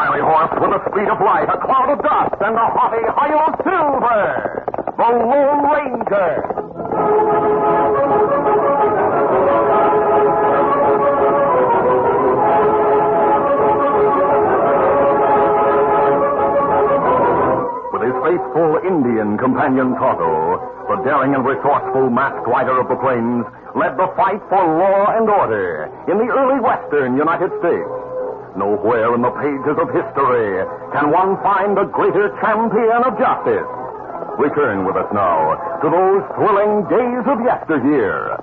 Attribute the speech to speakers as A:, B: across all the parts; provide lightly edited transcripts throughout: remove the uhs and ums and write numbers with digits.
A: fiery horse with the speed of light, a cloud of dust, and the haughty Hi-Yo Silver, the Lone Ranger. With his faithful Indian companion Tonto, the daring and resourceful masked rider of the plains led the fight for law and order in the early western United States. Nowhere in the pages of history can one find a greater champion of justice. Return with us now to those thrilling days of yesteryear.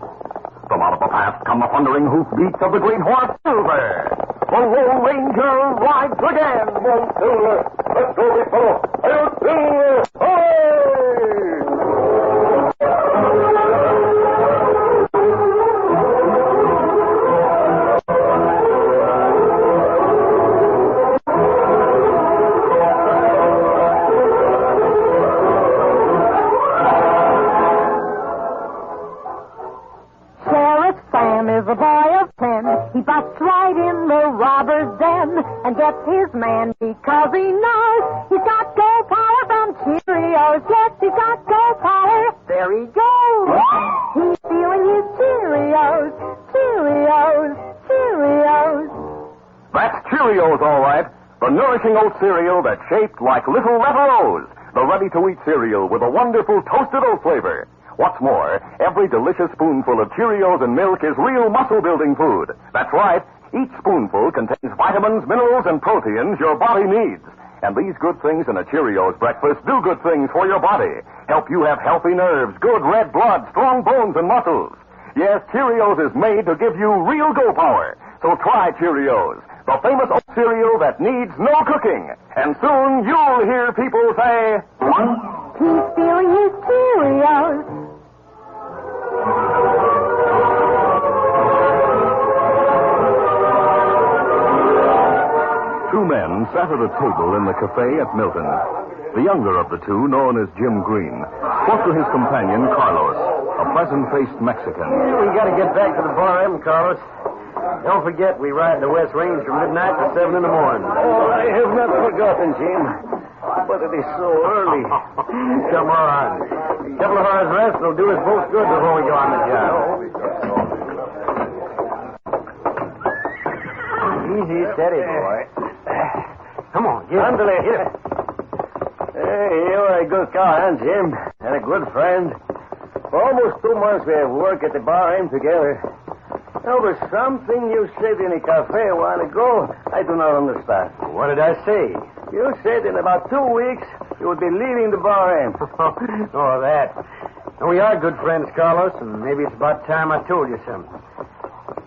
A: From out of the past come the thundering hoofbeats of the great horse Silver. The Lone Ranger rides again. Come on, Silver. Let's go, big fellow. Hey, Silver! Hey!
B: Is a boy of 10. He busts right in the robber's den and gets his man because he knows he's got go power from Cheerios. Yes, he's got go power. There he goes. He's feeling his Cheerios, Cheerios, Cheerios.
A: That's Cheerios, all right. The nourishing oat cereal that's shaped like little letter O's. The ready-to-eat cereal with a wonderful toasted oat flavor. What's more, every delicious spoonful of Cheerios and milk is real muscle-building food. That's right. Each spoonful contains vitamins, minerals, and proteins your body needs. And these good things in a Cheerios breakfast do good things for your body. Help you have healthy nerves, good red blood, strong bones, and muscles. Yes, Cheerios is made to give you real go power. So try Cheerios, the famous oat cereal that needs no cooking. And soon you'll hear people say,
B: he's feeling his Cheerios.
A: Two men sat at a table in the cafe at Milton. The younger of the two, known as Jim Green, spoke to his companion, Carlos, a pleasant-faced Mexican.
C: We got to get back to the bar, Carlos. Don't forget, we ride the West Range from midnight to 7 in the morning.
D: Oh, I have not forgotten, Jim. But it is so early.
C: Come on. A couple of hours rest will do us both good before we go on the job. Easy, steady, boy. Come on, get
D: Andale, here. Hey, you're a good cowhand, Jim, and a good friend. For almost 2 months we have worked at the bar aim together. There was something you said in a cafe a while ago I do not understand.
C: What did I say?
D: You said in about 2 weeks you would be leaving the bar aim.
C: Oh, that. We are good friends, Carlos, and maybe it's about time I told you something.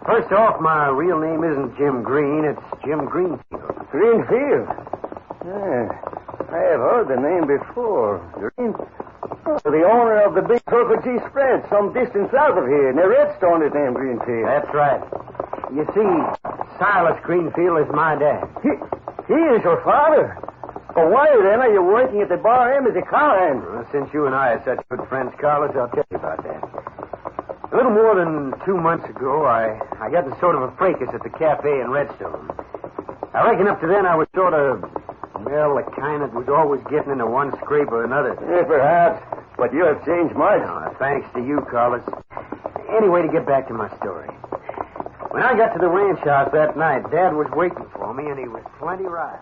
C: First off, my real name isn't Jim Green, it's Jim Greenfield.
D: Greenfield? Yeah, I have heard the name before. Green? The owner of the big Circle G spread some distance south of here. And the Redstone is named Greenfield.
C: That's right. You see, Silas Greenfield is my dad.
D: He is your father? Well, why then are you working at the bar aim as a cowhand?
C: Well, since you and I are such good friends, Carlos, I'll tell you about that. A little more than 2 months ago, I got in sort of a fracas at the cafe in Redstone. I reckon up to then I was sort of, well, the kind that was always getting into one scrape or another.
D: Yeah, perhaps, but you have changed much.
C: No, thanks to you, Carlos. Anyway, to get back to my story. When I got to the ranch house that night, Dad was waiting for me, and he was plenty riled.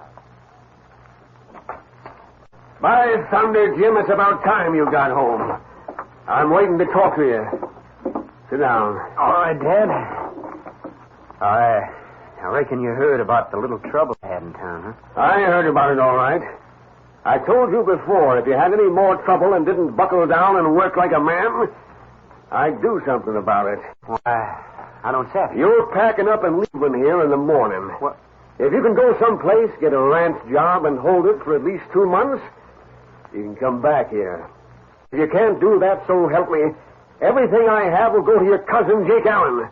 E: By thunder, Jim, it's about time you got home. I'm waiting to talk to you. Sit down.
C: All right, Dad. I reckon you heard about the little trouble I had in town, huh?
E: I heard about it all right. I told you before, if you had any more trouble and didn't buckle down and work like a man, I'd do something about it.
C: Well, I don't say it.
E: You're packing up and leaving here in the morning.
C: What?
E: If you can go someplace, get a ranch job, and hold it for at least 2 months, you can come back here. If you can't do that, so help me, everything I have will go to your cousin, Jake Allen.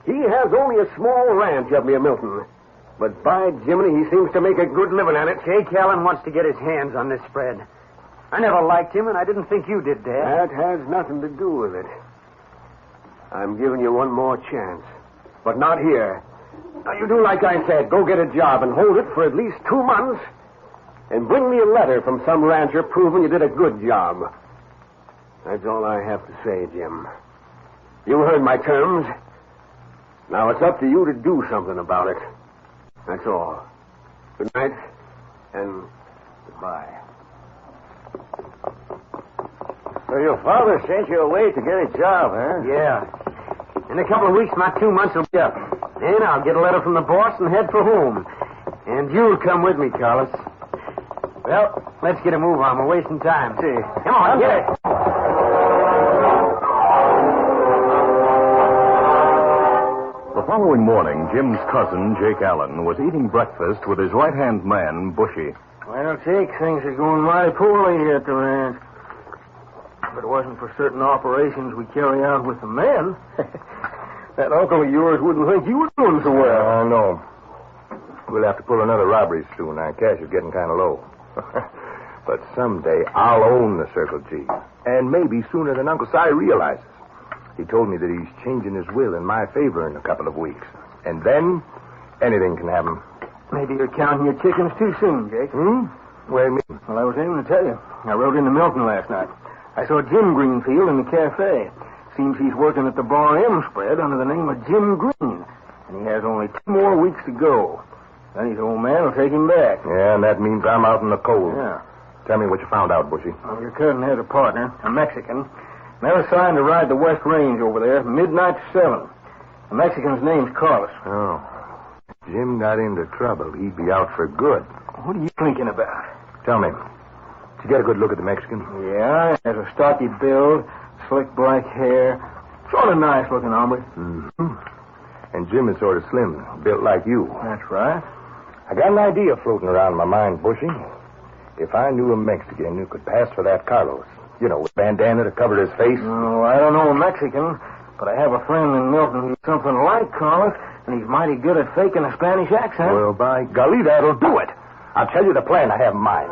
E: He has only a small ranch up near Milton. But by Jiminy, he seems to make a good living at it.
C: Jake Allen wants to get his hands on this spread. I never liked him, and I didn't think you did, Dad.
E: That has nothing to do with it. I'm giving you one more chance. But not here. Now, you do like I said. Go get a job and hold it for at least 2 months. And bring me a letter from some rancher proving you did a good job. That's all I have to say, Jim. You heard my terms. Now it's up to you to do something about it. That's all. Good night, and goodbye.
D: So your father sent you away to get a job, huh?
C: Yeah. In a couple of weeks, my 2 months will be up. Then I'll get a letter from the boss and head for home. And you'll come with me, Carlos. Well, let's get a move on. We're wasting time.
D: See.
C: Come on, get it.
A: The following morning, Jim's cousin, Jake Allen, was eating breakfast with his right-hand man, Bushy.
C: Well, Jake, things are going mighty poorly here at the ranch. If it wasn't for certain operations we carry out with the men, that uncle of yours wouldn't think you were doing so well.
F: I know. We'll have to pull another robbery soon. Our cash is getting kind of low. But someday I'll own the Circle G. And maybe sooner than Uncle Si realizes. He told me that he's changing his will in my favor in a couple of weeks. And then anything can happen.
C: Maybe you're counting your chickens too soon, Jake.
F: What do you mean?
C: Well, I was aiming to tell you. I rode into Milton last night. I saw Jim Greenfield in the cafe. Seems he's working at the Bar M spread under the name of Jim Green. And he has only 2 more weeks to go. Then his old man will take him back.
F: Yeah, and that means I'm out in the cold.
C: Yeah.
F: Tell me what you found out, Bushy.
C: Well, your cousin has a partner, a Mexican. They're assigned to ride the West Range over there, midnight to 7. The Mexican's name's Carlos.
F: Oh. If Jim got into trouble, he'd be out for good.
C: What are you thinking about?
F: Tell me, did you get a good look at the Mexican?
C: Yeah, he has a stocky build, slick black hair. Sort of nice-looking hombre.
F: Mm-hmm. And Jim is sort of slim, built like you.
C: That's right.
F: I got an idea floating around my mind, Bushy. If I knew a Mexican who could pass for that Carlos, you know, with bandana to cover his face.
C: Oh, I don't know a Mexican, but I have a friend in Milton who's something like Carlos, and he's mighty good at faking a Spanish accent.
F: Well, by golly, that'll do it. I'll tell you the plan I have in mind.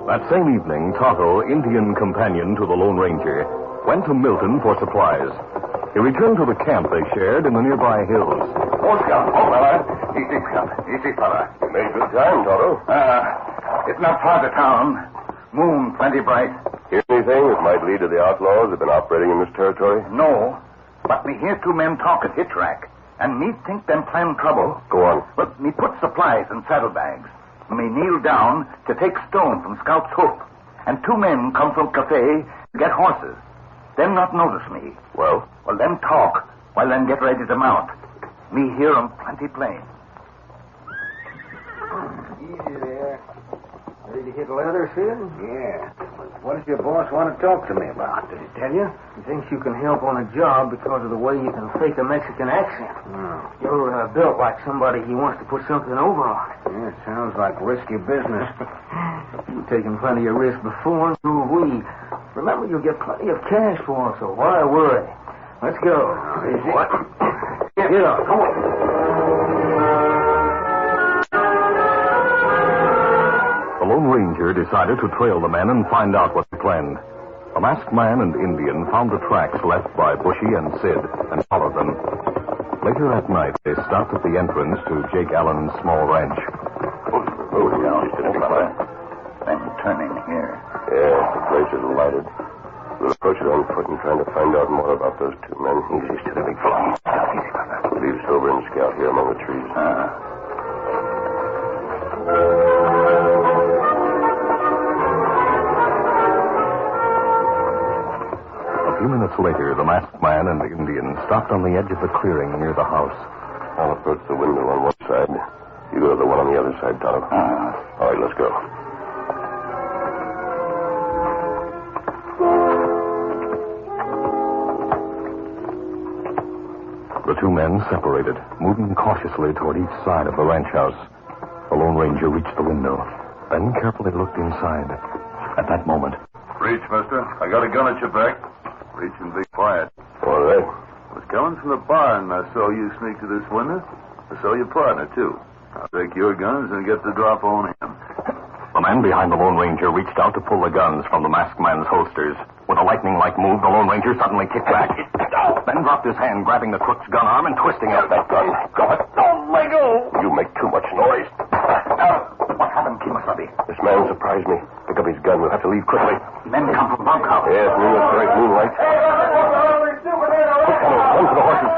A: That same evening, Tonto, Indian companion to the Lone Ranger, went to Milton for supplies. He returned to the camp they shared in the nearby hills.
G: Oh, Scout. Oh, fella. Easy, Scout. Easy, fella.
A: You made good time, Tonto.
G: It's not far to town. Moon plenty bright.
A: Hear anything that might lead to the outlaws that have been operating in this territory?
G: No. But me hear 2 men talk at hitch rack. And me think them plan trouble.
A: Go on.
G: But me put supplies in saddlebags. Me kneel down to take stone from Scout's hoof. And 2 men come from cafe to get horses. Them not notice me.
A: Well,
G: them talk while them get ready to mount. Me hear 'em plenty plain.
C: Easy there. Ready to hit leather, Sid?
D: Yeah. What does your boss want to talk to me about?
C: Did he tell you? He thinks you can help on a job because of the way you can fake a Mexican accent. You're built like somebody he wants to put something over on.
D: Yeah, sounds like risky business.
C: You've taken plenty of risk before, and so have we. Remember, you'll get plenty of cash for us, so why worry? Let's go.
D: Easy.
C: What? Get on. Come on.
A: the Lone Ranger decided to trail the men and find out what they planned. The masked man and Indian found the tracks left by Bushy and Sid and followed them. Later that night, they stopped at the entrance to Jake Allen's small ranch.
G: I'm turning here.
A: Yeah, the place is lighted. We'll approach it on foot and try to find out more about those 2 men.
G: Easy to the big fella. Easy, fella.
A: Leave Silver and Scout here among the trees. A few minutes later, the masked man and the Indian stopped on the edge of the clearing near the house. I'll approach the window on one side. You go to the one on the other side, Tonto. All right, let's go. The 2 men separated, moving cautiously toward each side of the ranch house. The Lone Ranger reached the window, then carefully looked inside. At that moment...
H: Reach, mister. I got a gun at your back. Reach and be quiet.
A: All right.
H: I was coming from the barn and I saw you sneak to this window. I saw your partner, too. I'll take your guns and get the drop on him.
A: The man behind the Lone Ranger reached out to pull the guns from the masked man's holsters. With a lightning-like move, the Lone Ranger suddenly kicked back. Then dropped his hand, grabbing the crook's gun arm and twisting it.
E: That gun. Go ahead. Don't let go. You make too much noise.
G: What happened, Kimasabi?
E: This man surprised me. Pick up his gun. We'll have to leave quickly.
G: Men come from bunkhouse.
E: Yes, bright moonlight. Run for the horses.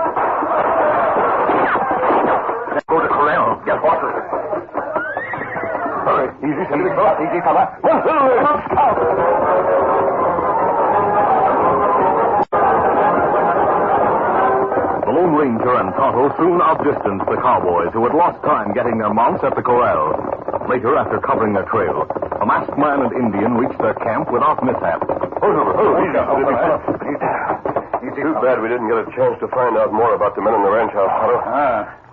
G: Let's go to corral. Get horses.
E: Hurry. Easy, steady, easy, fella. Run, stop.
A: The Lone Ranger and Tonto soon outdistanced the cowboys who had lost time getting their mounts at the corral. Later, after covering their trail, a masked man and Indian reached their camp without mishap.
E: Too bad we didn't get a chance to find out more about the men in the ranch house, Tonto.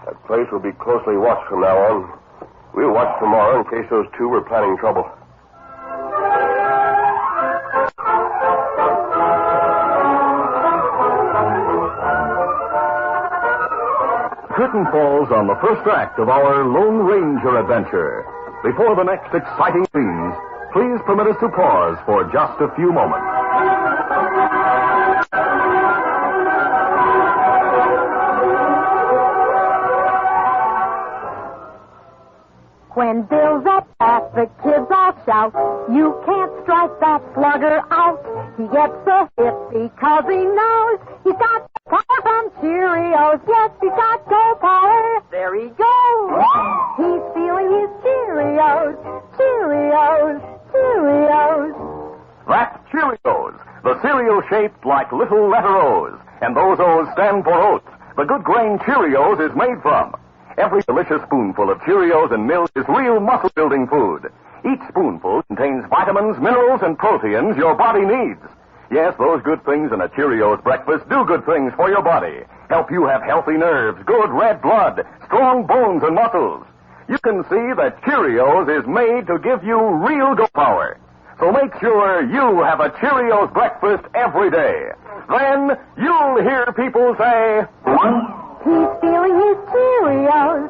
E: That place will be closely watched from now on. We'll watch tomorrow in case those two were planning trouble.
A: Curtain falls on the first act of our Lone Ranger adventure. Before the next exciting scenes, please permit us to pause for just a few moments.
B: When Bill's up at the kids all shout, you can't strike that slugger out. He gets a hit because he knows he's got power from Cheerios. Yes, he's got go power. There he goes. He's feeling his Cheerios. Cheerios. Cheerios.
A: That's Cheerios, the cereal shaped like little letter O's. And those O's stand for oats. The good grain Cheerios is made from. Every delicious spoonful of Cheerios and milk is real muscle-building food. Each spoonful contains vitamins, minerals, and proteins your body needs. Yes, those good things in a Cheerios breakfast do good things for your body. Help you have healthy nerves, good red blood, strong bones and muscles. You can see that Cheerios is made to give you real go power. So make sure you have a Cheerios breakfast every day. Then you'll hear people say,
B: He's feeling his Cheerios.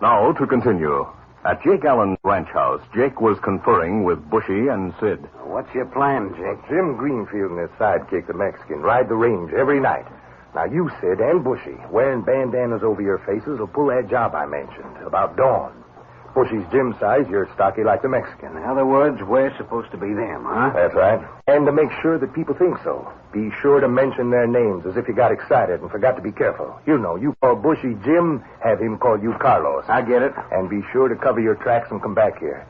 A: Now to continue. At Jake Allen's ranch house, Jake was conferring with Bushy and Sid.
C: What's your plan, Jake?
F: Jim Greenfield and his sidekick, the Mexican, ride the range every night. Now, you, Sid, and Bushy, wearing bandanas over your faces, will pull that job I mentioned, about dawn. Bushy's Jim size, you're stocky like the Mexican.
C: In other words, we're supposed to be them, huh?
F: That's right. And to make sure that people think so, be sure to mention their names as if you got excited and forgot to be careful. You know, you call Bushy Jim, have him call you Carlos.
C: I get it.
F: And be sure to cover your tracks and come back here.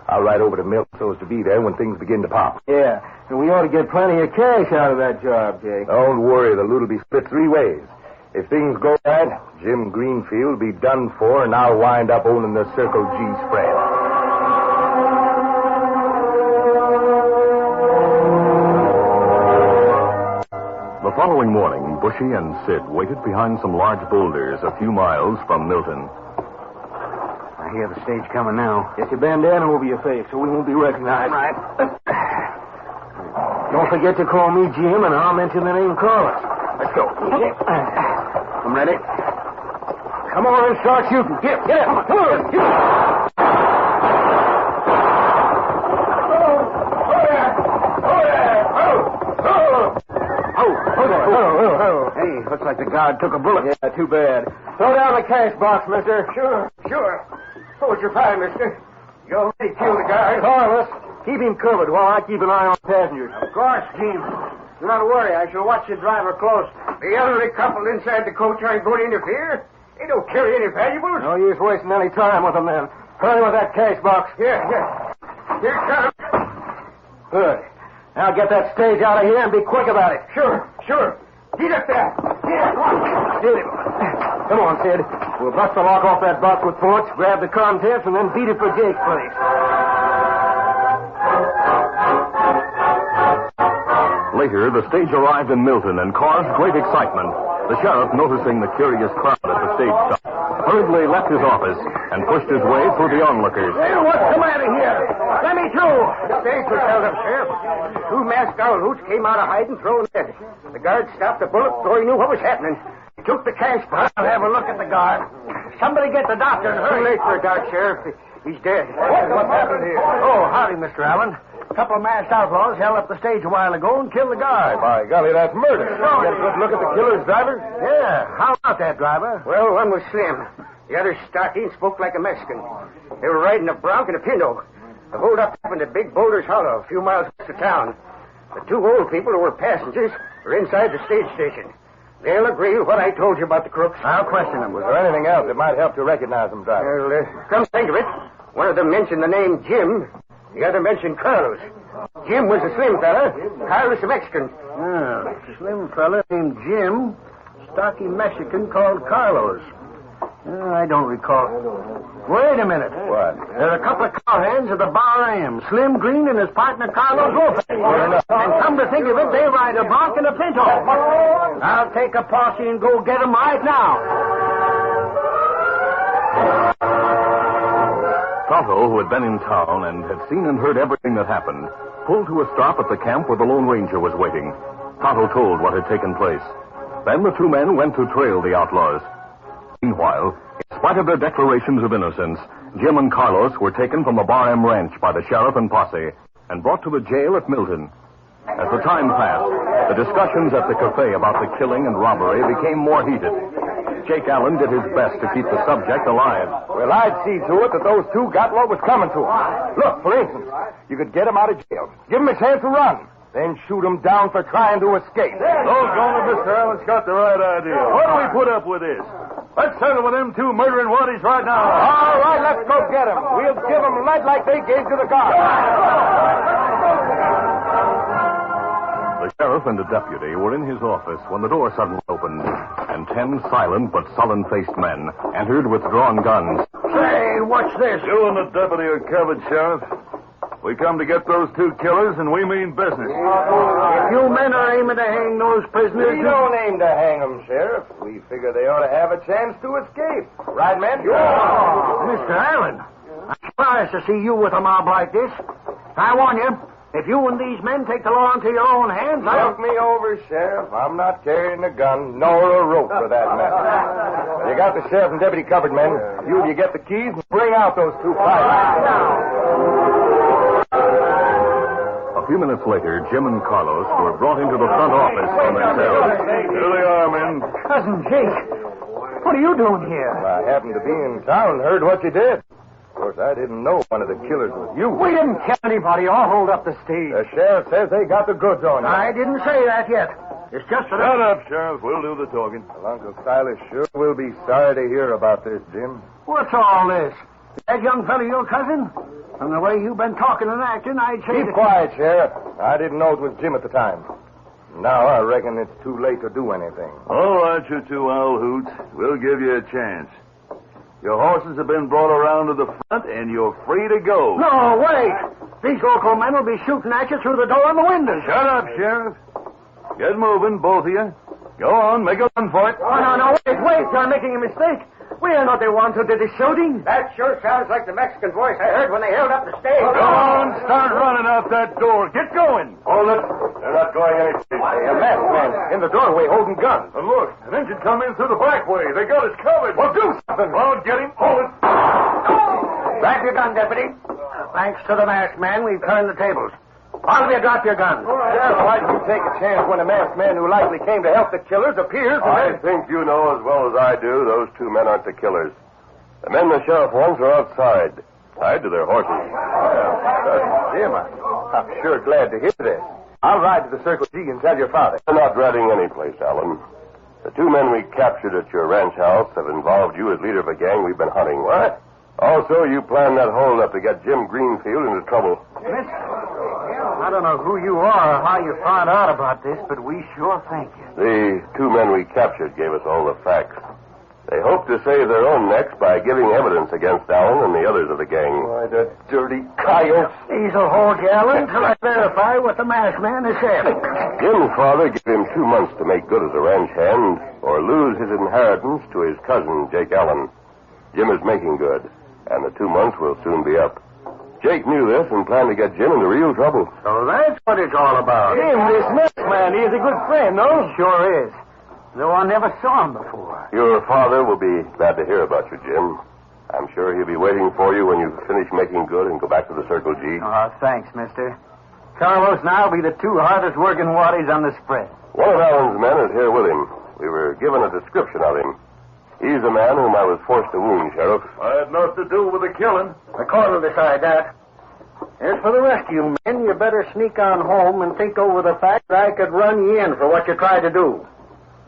F: I'll ride over to Milk so as to be there when things begin to pop.
C: Yeah, and we ought to get plenty of cash out of that job, Jake.
F: Don't worry, the loot will be split 3 ways. If things go right, Jim Greenfield will be done for, and I'll wind up owning the Circle G spread.
A: The following morning, Bushy and Sid waited behind some large boulders a few miles from Milton.
C: I hear the stage coming now. Get your bandana over your face so we won't be recognized.
E: Right.
C: Don't forget to call me Jim, and I'll mention the name Carlos.
E: Let's go.
C: I'm ready. Come on and start shooting. Get it. Come on. Get it. Hey, looks like the guard took a bullet. Yeah, too bad. Throw down the cash box, mister.
E: Sure. Hold your fire, mister. You already killed the guy.
C: Carlos, keep him covered while I keep an eye on passengers.
E: Of course, Jim. Do not worry. I shall watch your driver close. The elderly couple inside the coach aren't going to interfere. They don't carry any valuables.
C: No use wasting any time with them, then. Hurry with that cash box.
E: Here it comes.
C: Good. Now get that stage out of here and be quick about it.
E: Sure. Get up there. Come on.
C: Get him. Come on, Sid. We'll bust the lock off that box with forks, grab the contents, and then beat it for Jake's place.
A: Later, the stage arrived in Milton and caused great excitement. The sheriff, noticing the curious crowd at the stage stop, hurriedly left his office and pushed his way through the onlookers.
E: Hey, what's the matter here? Let me
C: Me too. The stage was held up, Sheriff. Two masked owl hoots came out of hiding, throwing lead. The guard stopped the bullet before he knew what was happening. He took the cash box.
D: I'll have a look at the guard. Somebody get the doctor and hurry.
C: Too late for a dark, Sheriff. He's dead.
D: What happened here? Oh, howdy, Mr. Allen. A couple of masked outlaws held up the stage a while ago and killed the guard.
F: By golly, that's murder. Get a good look at the killer's driver?
D: Yeah. How about that, driver?
C: Well, one was slim. The other stocky and spoke like a Mexican. They were riding a bronc and a pinto. The holdup happened at Big Boulder's Hollow, a few miles west of town. The two old people who were passengers were inside the stage station. They'll agree with what I told you about the crooks.
D: I'll question them.
F: Was there anything else that might help to recognize them, driver?
C: Well, come think of it, one of them mentioned the name Jim. The other mentioned Carlos. Jim was a slim fella. Carlos a Mexican.
D: Slim fella named Jim. Stocky Mexican called Carlos. I don't recall. Wait a minute.
F: What?
D: There are a couple of cowhands at the Bar Am. Slim Green and his partner Carlos Lopez. And come to think of it, they ride a bronc and a pinto. I'll take a posse and go get them right now.
A: Tonto, who had been in town and had seen and heard everything that happened, pulled to a stop at the camp where the Lone Ranger was waiting. Tonto told what had taken place. Then the two men went to trail the outlaws. Meanwhile, in spite of their declarations of innocence, Jim and Carlos were taken from the Bar M ranch by the sheriff and posse and brought to the jail at Milton. As the time passed, the discussions at the cafe about the killing and robbery became more heated. Jake Allen did his best to keep the subject alive.
F: Well, I'd see to it that those two got what was coming to them. Look, for instance, you could get them out of jail, give them a chance to run, then shoot them down for trying to escape.
H: Doggone it, Mr. Allen's got the right idea. Why do we put up with this? Let's settle with them two murdering waddies right now.
F: All right, let's go get them. We'll give them lead like they gave to the guard.
A: The sheriff and the deputy were in his office when the door suddenly opened, and 10 silent but sullen-faced men entered with drawn guns.
D: Say, what's this?
H: You and the deputy are covered, Sheriff. We come to get those two killers, and we mean business.
D: If you men are aiming to hang those prisoners...
F: We don't aim to hang them, Sheriff. We figure they ought to have a chance to escape. Right, men?
D: Mr. Allen, I'm surprised to see you with a mob like this. I warn you, if you and these men take the law into your own hands,
F: Look me over, Sheriff. I'm not carrying a gun, nor a rope for that matter. You got the sheriff and deputy covered, men. You get the keys and bring out those two fighters.
A: A few minutes later, Jim and Carlos were brought into the front office from their cells.
H: Here they are, men.
D: Cousin Jake, what are you doing here?
F: I happened to be in town and heard what you did. Of course, I didn't know one of the killers was you.
D: We didn't kill anybody or hold up the stage.
F: The sheriff says they got the goods on you.
D: I didn't say that yet. It's just that...
H: Shut up, Sheriff. We'll do the talking.
F: Well, Uncle Silas sure will be sorry to hear about this, Jim.
D: What's all this? That young fellow your cousin? From the way you've been talking and acting, I'd say...
F: Keep quiet, Sheriff. I didn't know it was Jim at the time. Now I reckon it's too late to do anything.
H: All right, you two owl hoots. We'll give you a chance. Your horses have been brought around to the front, and you're free to go.
D: No, wait. These local men will be shooting at you through the door and the windows.
H: Shut up, Sheriff. Get moving, both of you. Go on, make a run for it.
D: Oh, no, wait. You're making a mistake. We are not the ones who did the shooting.
C: That sure sounds like the Mexican voice I heard when they held up the stage.
H: Go on, start running out that door. Get going.
F: Hold it. They're not going any place. A masked man in the doorway holding guns.
H: And look, an engine come in through the back way. They got us covered.
F: Well, do something.
H: Well, get him. Hold it.
C: Grab your gun, deputy.
D: Thanks to the masked man, we've turned the tables. All of you drop your guns.
F: Sheriff, why did you take a chance when a masked man who likely came to help the killers appears?
I: I think you know as well as I do those two men aren't the killers. The men the sheriff wants are outside, tied to their horses.
F: Jim, I'm sure glad to hear this. I'll ride to the Circle G and tell your father.
I: They're not riding any place, Allen. The two men we captured at your ranch house have involved you as leader of a gang we've been hunting.
F: What?
I: Also, you planned that holdup to get Jim Greenfield into trouble.
D: I don't know who you are or how you found out about this, but we sure thank you.
I: The two men we captured gave us all the facts. They hope to save their own necks by giving evidence against Allen and the others of the gang.
F: Why, the dirty coyotes.
D: These'll hold you, Allen, until I verify what the masked man has said.
I: Jim's father gave him 2 months to make good as a ranch hand or lose his inheritance to his cousin, Jake Allen. Jim is making good, and the 2 months will soon be up. Jake knew this and planned to get Jim into real trouble.
C: So that's what it's all about.
D: Jim, this next man, he's a good friend, no?
C: Sure is. Though I never saw him before.
I: Your father will be glad to hear about you, Jim. I'm sure he'll be waiting for you when you finish making good and go back to the Circle G.
C: Oh, thanks, mister. Carlos and I'll be the two hardest working waddies on the spread.
I: One of Allen's men is here with him. We were given a description of him. He's the man whom I was forced to wound, Sheriff.
H: I had nothing to do with the killing.
C: The court will decide that. As for the rest of you men, you better sneak on home and think over the fact that I could run you in for what you tried to do.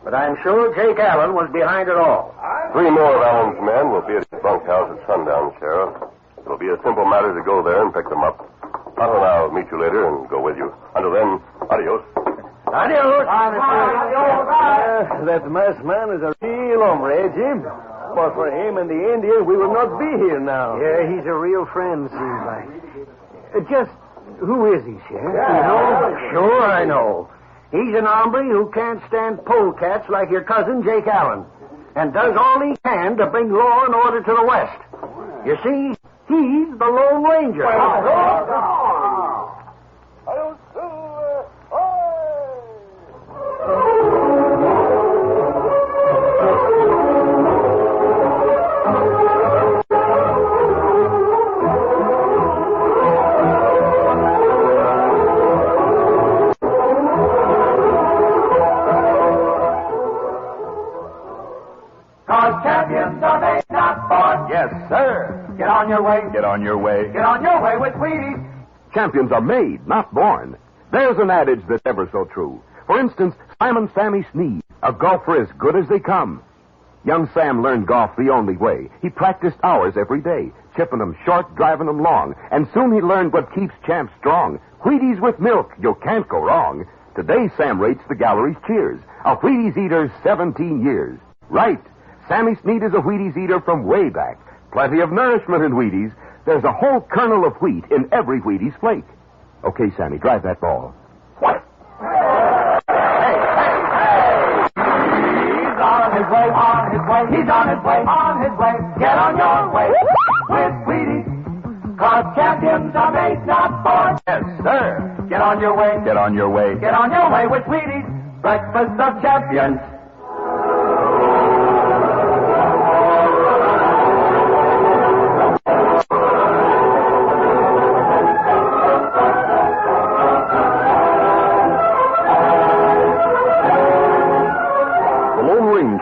C: But I'm sure Jake Allen was behind it all.
I: 3 more of Allen's men will be at his bunkhouse at sundown, Sheriff. It'll be a simple matter to go there and pick them up. Otto and I'll meet you later and go with you. Until then, adios.
C: Adios.
D: That masked man is a real hombre, Jim. But for him and the Indian, we would not be here now.
C: Yeah, he's a real friend, seems like. Just who is he, Sheriff? You know? Sure, I know. He's an hombre who can't stand polecats like your cousin Jake Allen, and does all he can to bring law and order to the West. You see, he's the Lone Ranger.
J: Champions are made, not born.
F: Yes, sir.
J: Get on your way.
F: Get on your way.
J: Get on your way with Wheaties.
K: Champions are made, not born. There's an adage that's ever so true. For instance, Simon Sammy Sneed, a golfer as good as they come. Young Sam learned golf the only way. He practiced hours every day, chipping them short, driving them long. And soon he learned what keeps champs strong. Wheaties with milk, you can't go wrong. Today, Sam rates the gallery's cheers. A Wheaties eater 17 years. Right. Sammy Sneed is a Wheaties eater from way back. Plenty of nourishment in Wheaties. There's a whole kernel of wheat in every Wheaties flake. Okay, Sammy, drive that ball.
J: Hey! He's on his way, on his way, he's on his way, on his way. Get on your way with Wheaties. 'Cause champions are made, not born.
F: Yes, sir.
J: Get on your way.
F: Get on your way.
J: Get on your way with Wheaties. Breakfast of champions.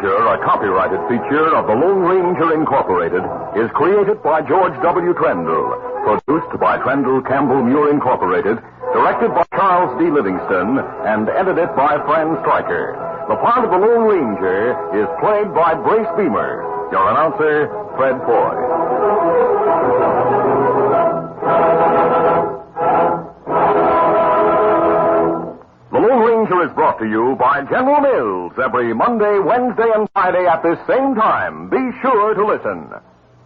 A: A copyrighted feature of the Lone Ranger Incorporated, is created by George W. Trendle, produced by Trendle Campbell Muir Incorporated, directed by Charles D. Livingston, and edited by Fran Stryker. The part of the Lone Ranger is played by Brace Beamer. Your announcer, Fred Foy. The Lone Ranger is brought to you by General Mills every Monday, Wednesday, and Friday at this same time. Be sure to listen.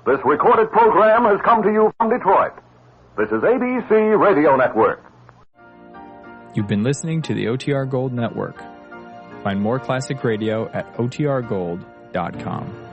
A: This recorded program has come to you from Detroit. This is ABC Radio Network.
L: You've been listening to the OTR Gold Network. Find more classic radio at otrgold.com.